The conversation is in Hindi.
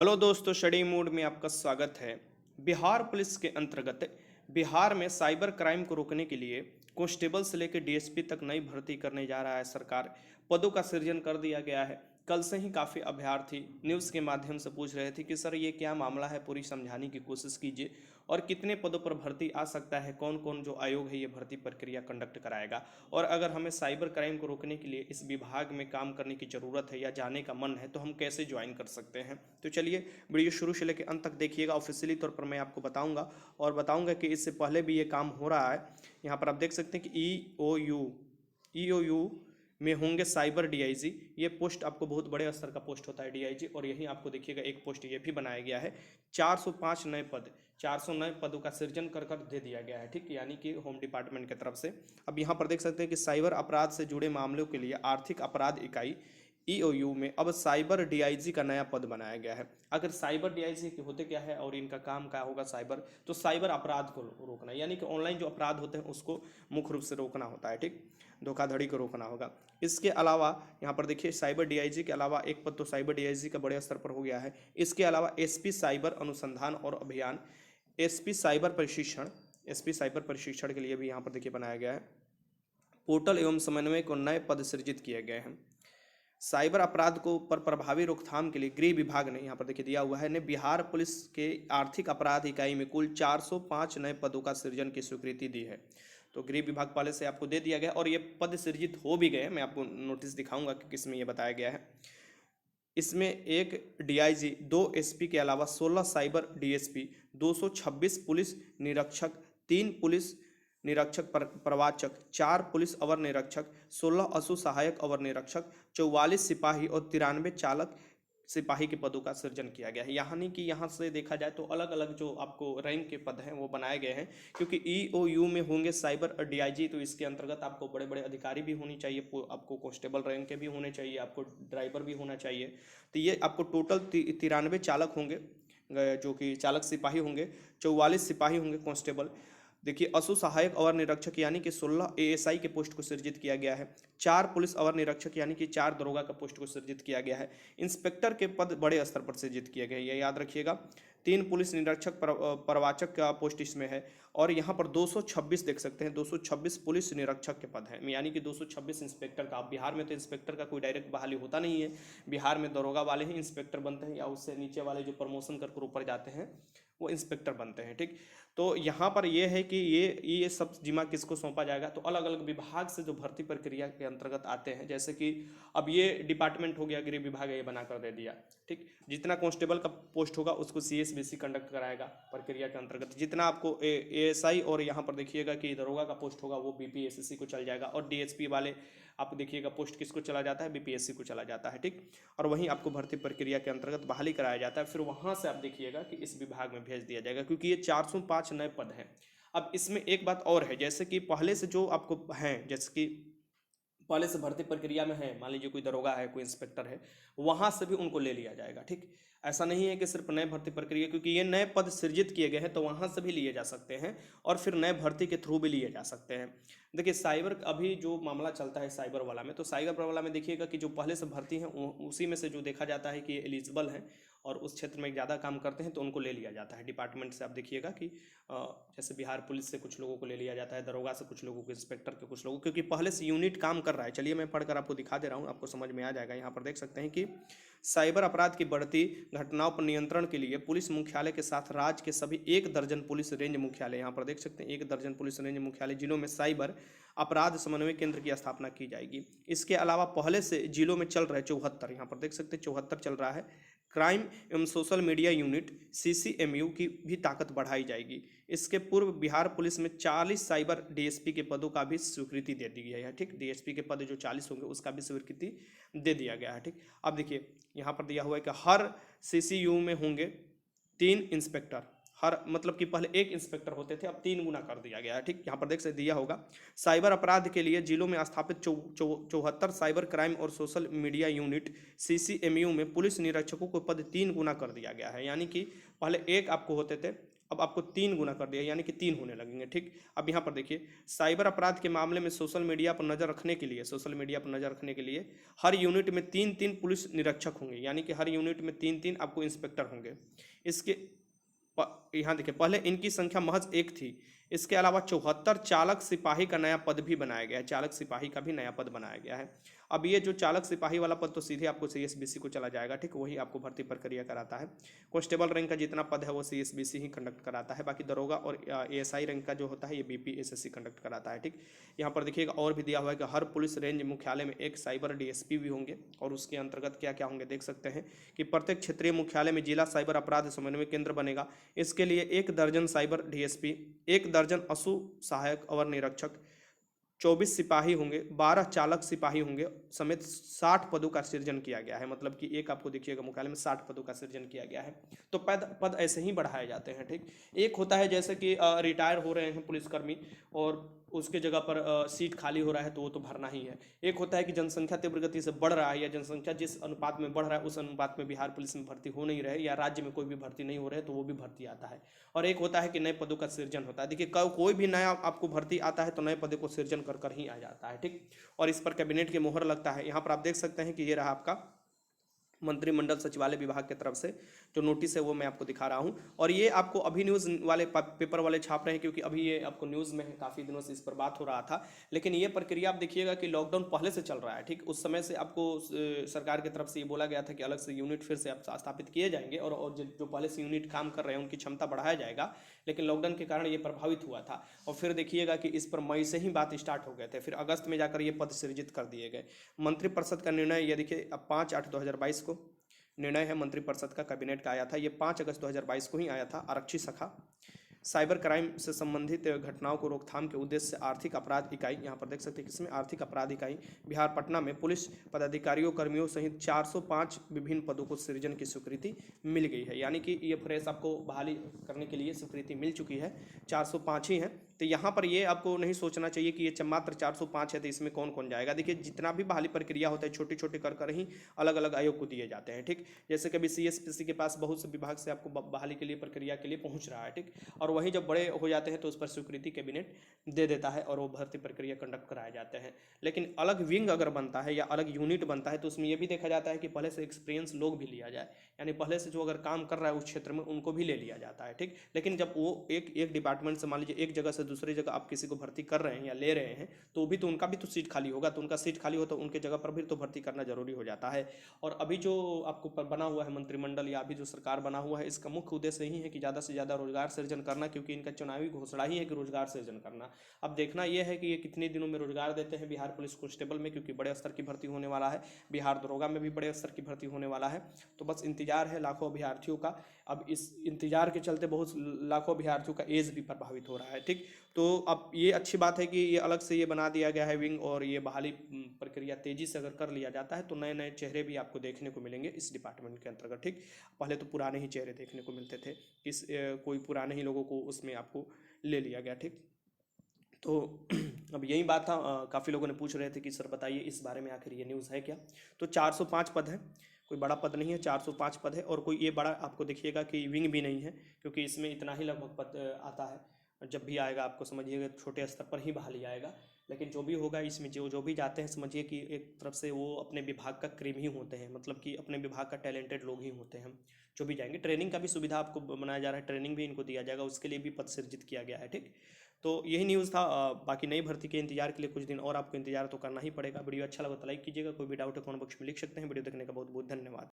हेलो दोस्तों, स्टडी मूड में आपका स्वागत है। बिहार पुलिस के अंतर्गत बिहार में साइबर क्राइम को रोकने के लिए कांस्टेबल से लेकर डीएसपी तक नई भर्ती करने जा रहा है सरकार। पदों का सृजन कर दिया गया है। कल से ही काफ़ी अभ्यर्थी न्यूज़ के माध्यम से पूछ रहे थे कि सर ये क्या मामला है, पूरी समझाने की कोशिश कीजिए और कितने पदों पर भर्ती आ सकता है, कौन कौन जो आयोग है ये भर्ती प्रक्रिया कंडक्ट कराएगा, और अगर हमें साइबर क्राइम को रोकने के लिए इस विभाग में काम करने की ज़रूरत है या जाने का मन है तो हम कैसे ज्वाइन कर सकते हैं। तो चलिए वीडियो शुरू से लेकर अंत तक देखिएगा। ऑफिशियली तौर पर मैं आपको बताऊंगा और बताऊंगा कि इससे पहले भी ये काम हो रहा है। यहाँ पर आप देख सकते हैं कि ई ओ यू में होंगे साइबर डीआईजी। ये पोस्ट आपको बहुत बड़े स्तर का पोस्ट होता है डीआईजी, और यही आपको देखिएगा एक पोस्ट ये भी बनाया गया है। 405 नए पद, 400 नए पदों का सृजन कर कर दे दिया गया है, ठीक, यानी कि होम डिपार्टमेंट की तरफ से। अब यहाँ पर देख सकते हैं कि साइबर अपराध से जुड़े मामलों के लिए आर्थिक अपराध इकाई ईओयू में अब साइबर डीआईजी का नया पद बनाया गया है। अगर साइबर डीआईजी के होते क्या है और इनका काम क्या होगा, साइबर तो साइबर अपराध को रोकना, यानी कि ऑनलाइन जो अपराध होते हैं उसको मुख्य रूप से रोकना होता है, ठीक, धोखाधड़ी को रोकना होगा। इसके अलावा यहाँ पर देखिए साइबर डीआईजी के अलावा एक पद तो साइबर डीआईजी का बड़े स्तर पर हो गया है। इसके अलावा एसपी साइबर अनुसंधान और अभियान, एसपी साइबर प्रशिक्षण, एसपी साइबर प्रशिक्षण के लिए भी यहाँ पर देखिए बनाया गया है। पोर्टल एवं समन्वय को नए पद सृजित किए गए हैं। साइबर अपराध को पर प्रभावी रोकथाम के लिए गृह विभाग ने यहाँ पर देखिए दिया हुआ है ने बिहार पुलिस के आर्थिक अपराध इकाई में कुल 405 नए पदों का सृजन की स्वीकृति दी है। तो गृह विभाग पहले से आपको दे दिया गया और ये पद सृजित हो भी गए। मैं आपको नोटिस दिखाऊंगा कि किसमें ये बताया गया है। इसमें एक डीआईजी, 2 एसपी के अलावा 16 साइबर डीएसपी, 226 पुलिस निरीक्षक, 3 पुलिस निरीक्षक प्रवाचक, 4 पुलिस अवर निरीक्षक, 16 असु सहायक अवर निरीक्षक, 44 सिपाही और 93 चालक सिपाही के पदों का सृजन किया गया है। यानी कि यहाँ से देखा जाए तो अलग अलग जो आपको रैंक के पद हैं वो बनाए गए हैं, क्योंकि ईओयू में होंगे साइबर डीआईजी, तो इसके अंतर्गत आपको बड़े बड़े अधिकारी भी होनी चाहिए, आपको कांस्टेबल रैंक के भी होने चाहिए, आपको ड्राइवर भी होना चाहिए। तो ये आपको टोटल 93 चालक होंगे, जो कि चालक सिपाही होंगे, 44 सिपाही होंगे कांस्टेबल। देखिए असु सहायक अवर निरीक्षक यानी कि 16 एएसआई के पोस्ट को सृजित किया गया है। 4 पुलिस अवर निरीक्षक यानी कि 4 दरोगा का पोस्ट को सृजित किया गया है। इंस्पेक्टर के पद बड़े स्तर पर सृजित किए गए, ये याद रखिएगा। 3 पुलिस निरीक्षक प्रवाचक का पोस्ट इसमें है। और यहाँ पर 226 देख सकते हैं, 226 पुलिस निरीक्षक के पद हैं, यानी कि 226 इंस्पेक्टर का। अब बिहार में तो इंस्पेक्टर का कोई डायरेक्ट बहाली होता नहीं है। बिहार में दरोगा वाले ही इंस्पेक्टर बनते हैं, या उससे नीचे वाले जो प्रमोशन कर ऊपर जाते हैं वो इंस्पेक्टर बनते हैं, ठीक। तो यहाँ पर यह है कि ये सब जिम्मा किसको सौंपा जाएगा, तो अलग अलग विभाग से जो भर्ती प्रक्रिया के अंतर्गत आते हैं, जैसे कि अब ये डिपार्टमेंट हो गया, गृह विभाग ये बना कर दे दिया, ठीक। जितना कांस्टेबल का पोस्ट होगा उसको सीएसबीसी कंडक्ट कराएगा प्रक्रिया के अंतर्गत। जितना आपको एएसआई और यहाँ पर देखिएगा कि दरोगा का पोस्ट होगा वो बीपीएससी को चल जाएगा, और डीएसपी वाले आप देखिएगा पोस्ट किसको चला जाता है, बीपीएससी को चला जाता है, ठीक। और वहीं आपको भर्ती प्रक्रिया के अंतर्गत बहाली कराया जाता है, फिर वहां से आप देखिएगा कि इस विभाग में भेज दिया जाएगा, क्योंकि ये 405 नए पद हैं। अब इसमें एक बात और है, जैसे कि पहले से जो आपको हैं, जैसे कि पहले से भर्ती प्रक्रिया में है, मान लीजिए कोई दरोगा है, कोई इंस्पेक्टर है, वहां से भी उनको ले लिया जाएगा, ठीक। ऐसा नहीं है कि सिर्फ नए भर्ती प्रक्रिया, क्योंकि ये नए पद सृजित किए गए हैं तो वहां से भी लिए जा सकते हैं और फिर नए भर्ती के थ्रू भी लिए जा सकते हैं। देखिए साइबर अभी जो मामला चलता है साइबर वाला में, तो साइबर वाला में देखिएगा कि जो पहले से भर्ती हैं उसी में से जो देखा जाता है कि एलिजिबल हैं और उस क्षेत्र में ज़्यादा काम करते हैं तो उनको ले लिया जाता है डिपार्टमेंट से। आप देखिएगा कि जैसे बिहार पुलिस से कुछ लोगों को ले लिया जाता है, दरोगा से कुछ लोगों को, इंस्पेक्टर के कुछ लोगों, क्योंकि पहले से यूनिट काम कर रहा है। चलिए मैं पढ़कर आपको दिखा दे रहा हूँ, आपको समझ में आ जाएगा। यहाँ पर देख सकते हैं कि साइबर अपराध की बढ़ती घटनाओं पर नियंत्रण के लिए पुलिस मुख्यालय के साथ राज्य के सभी 1 दर्जन पुलिस रेंज मुख्यालय, यहाँ पर देख सकते हैं 1 दर्जन पुलिस रेंज मुख्यालय जिलों में साइबर अपराध समन्वय केंद्र की स्थापना की जाएगी। इसके अलावा पहले से जिलों में चल रहे 74, यहाँ पर देख सकते हैं 74 चल रहा है, क्राइम एवं सोशल मीडिया यूनिट सीसीएमयू की भी ताकत बढ़ाई जाएगी। इसके पूर्व बिहार पुलिस में 40 साइबर डीएसपी के पदों का भी स्वीकृति दे दी गई है, ठीक। डीएसपी के पद जो 40 होंगे उसका भी स्वीकृति दे दिया गया है, ठीक। अब देखिए यहाँ पर दिया हुआ है कि हर सीसीयू में होंगे 3 इंस्पेक्टर, हर मतलब कि पहले 1 इंस्पेक्टर होते थे, अब 3 गुना कर दिया गया है, ठीक। यहाँ पर देख सकते दिया होगा साइबर अपराध के लिए जिलों में स्थापित 74 साइबर क्राइम और सोशल मीडिया यूनिट सीसीएमयू में पुलिस निरीक्षकों को पद 3 गुना कर दिया गया है। यानी कि पहले 1 आपको होते थे, अब आपको 3 गुना कर दिया, यानी कि 3 होने लगेंगे। ठीक, अब यहाँ पर देखिए, साइबर अपराध के मामले में सोशल मीडिया पर नज़र रखने के लिए हर यूनिट में 3-3 पुलिस निरीक्षक होंगे, यानी कि हर यूनिट में 3-3 आपको इंस्पेक्टर होंगे। इसके यहाँ देखिए, पहले इनकी संख्या महज 1 थी। इसके अलावा 74 चालक सिपाही का नया पद भी बनाया गया है, चालक सिपाही का भी नया पद बनाया गया है। अब ये जो चालक सिपाही वाला पद तो सीधे आपको सीएसबीसी को चला जाएगा। ठीक, वही आपको भर्ती प्रक्रिया कराता है। कांस्टेबल रैंक का जितना पद है वो सीएसबीसी ही कंडक्ट कराता है। बाकी दरोगा और एएसआई रैंक का जो होता है ये बीपीएसएससी कंडक्ट कराता है। ठीक, यहाँ पर देखिएगा और भी दिया हुआ है कि हर पुलिस रेंज मुख्यालय में एक साइबर डीएसपी भी होंगे, और उसके अंतर्गत क्या क्या होंगे देख सकते हैं कि प्रत्येक क्षेत्रीय मुख्यालय में जिला साइबर अपराध समन्वय केंद्र बनेगा। इसके लिए 1 दर्जन साइबर डीएसपी, 1 दर्जन असु सहायक अवर निरीक्षक, 24 सिपाही होंगे, 12 चालक सिपाही होंगे समेत 60 पदों का सृजन किया गया है। मतलब कि एक आपको देखिएगा मुख्यालय में 60 पदों का सृजन किया गया है। तो पद ऐसे ही बढ़ाए जाते हैं। ठीक, एक होता है जैसे कि रिटायर हो रहे हैं पुलिसकर्मी और उसके जगह पर सीट खाली हो रहा है तो वो तो भरना ही है। एक होता है कि जनसंख्या तीव्र गति से बढ़ रहा है, या जनसंख्या जिस अनुपात में बढ़ रहा है उस अनुपात में बिहार पुलिस में भर्ती हो नहीं रहे, या राज्य में कोई भी भर्ती नहीं हो रहे तो वो भी भर्ती आता है। और एक होता है कि नए पदों का सृजन होता है। देखिए, कोई भी नया आपको भर्ती आता है तो नए पदों को सृजन कर कर ही आ जाता है। ठीक, और इस पर कैबिनेट की मोहर लगता है। यहाँ पर आप देख सकते हैं कि ये रहा आपका मंत्रिमंडल सचिवालय विभाग की तरफ से जो नोटिस है वो मैं आपको दिखा रहा हूं। और ये आपको अभी न्यूज़ वाले पेपर वाले छाप रहे हैं, क्योंकि अभी ये आपको न्यूज़ में है, काफ़ी दिनों से इस पर बात हो रहा था। लेकिन ये प्रक्रिया आप देखिएगा कि लॉकडाउन पहले से चल रहा है। ठीक, उस समय से आपको सरकार की तरफ से ये बोला गया था कि अलग से यूनिट फिर से आप स्थापित किए जाएंगे, और जो पहले से यूनिट काम कर रहे हैं उनकी क्षमता बढ़ाया जाएगा। लेकिन लॉकडाउन के कारण ये प्रभावित हुआ था, और फिर देखिएगा कि इस पर मई से ही बात स्टार्ट हो गए थे, फिर अगस्त में जाकर ये पद सृजित कर दिए गए। मंत्रिपरिषद का निर्णय ये देखिए, अब 5/8/2022 को निर्णय है मंत्रिपरिषद का, कैबिनेट का आया था। ये 5 अगस्त 2022 को ही आया था। आरक्षी शाखा साइबर क्राइम से संबंधित घटनाओं को रोकथाम के उद्देश्य से आर्थिक अपराध इकाई, यहाँ पर देख सकते हैं किसमें, आर्थिक अपराध इकाई बिहार पटना में पुलिस पदाधिकारियों कर्मियों सहित 405 विभिन्न पदों को सृजन की स्वीकृति मिल गई है। यानी कि ये फ्रेश आपको बहाली करने के लिए स्वीकृति मिल चुकी है। 405 ही है। तो यहाँ पर ये आपको नहीं सोचना चाहिए कि ये मात्र 405 है तो इसमें कौन कौन जाएगा। देखिए, जितना भी बहाली प्रक्रिया होता है छोटे छोटे कर कर ही अलग अलग आयोग को दिए जाते हैं। ठीक, जैसे कभी सीएसपीसी के पास बहुत से विभाग से आपको बहाली के लिए प्रक्रिया के लिए पहुंच रहा है। ठीक, और वहीं जब बड़े हो जाते हैं तो उस पर स्वीकृति कैबिनेट दे देता है और वो भर्ती प्रक्रिया कंडक्ट कराए जाते हैं। लेकिन अलग विंग अगर बनता है या अलग यूनिट बनता है तो उसमें यह भी देखा जाता है कि पहले से एक्सपीरियंस लोग भी लिया जाए, यानी पहले से जो अगर काम कर रहा है उस क्षेत्र में उनको भी ले लिया जाता है। ठीक, लेकिन जब वो एक डिपार्टमेंट से मान लीजिए एक जगह से दूसरी जगह आप किसी को भर्ती कर रहे हैं या ले रहे हैं तो भी तो उनका भी तो सीट खाली होगा, तो उनका सीट खाली हो तो उनके जगह पर भी तो भर्ती करना जरूरी हो जाता है। और अभी जो आपको बना हुआ है मंत्रिमंडल या अभी जो सरकार बना हुआ है, इसका मुख्य उद्देश्य यही है कि ज़्यादा से ज़्यादा रोजगार सृजन करना, क्योंकि इनका चुनावी घोषणा ही है कि रोजगार सृजन करना। अब देखना यह है कि ये कितने दिनों में रोजगार देते हैं बिहार पुलिस कांस्टेबल में, क्योंकि बड़े स्तर की भर्ती होने वाला है। बिहार दरोगा में भी बड़े स्तर की भर्ती होने वाला है। तो बस इंतजार है लाखों अभ्यर्थियों का। अब इस इंतजार के चलते बहुत लाखों अभ्यर्थियों का एज भी प्रभावित हो रहा है। ठीक, तो अब ये अच्छी बात है कि ये अलग से ये बना दिया गया है विंग, और ये बहाली प्रक्रिया तेजी से अगर कर लिया जाता है तो नए नए चेहरे भी आपको देखने को मिलेंगे इस डिपार्टमेंट के अंतर्गत। ठीक, पहले तो पुराने ही चेहरे देखने को मिलते थे, कोई पुराने ही लोगों को उसमें आपको ले लिया गया। ठीक, तो अब यही बात था। काफ़ी लोगों ने पूछ रहे थे कि सर बताइए इस बारे में आखिर ये न्यूज़ है क्या। तो 405 पद है, कोई बड़ा पद नहीं है, 405 पद है। और कोई ये बड़ा आपको देखिएगा कि विंग भी नहीं है, क्योंकि इसमें इतना ही लगभग पद आता है। जब भी आएगा आपको समझिएगा छोटे स्तर पर ही बहाली आएगा। लेकिन जो भी होगा इसमें जो भी जाते हैं समझिए कि एक तरफ से वो अपने विभाग का क्रीम ही होते हैं, मतलब कि अपने विभाग का टैलेंटेड लोग ही होते हैं जो भी जाएंगे। ट्रेनिंग का भी सुविधा आपको बनाया जा रहा है, ट्रेनिंग भी इनको दिया जाएगा, उसके लिए भी पद सृजित किया गया है। ठीक, तो यही न्यूज़ था। बाकी नई भर्ती के इंतजार के लिए कुछ दिन और आपको इंतजार तो करना ही पड़ेगा। वीडियो अच्छा लगा तो लाइक कीजिएगा, कोई भी डाउट है कमेंट बॉक्स में लिख सकते हैं। वीडियो देखने का बहुत बहुत धन्यवाद।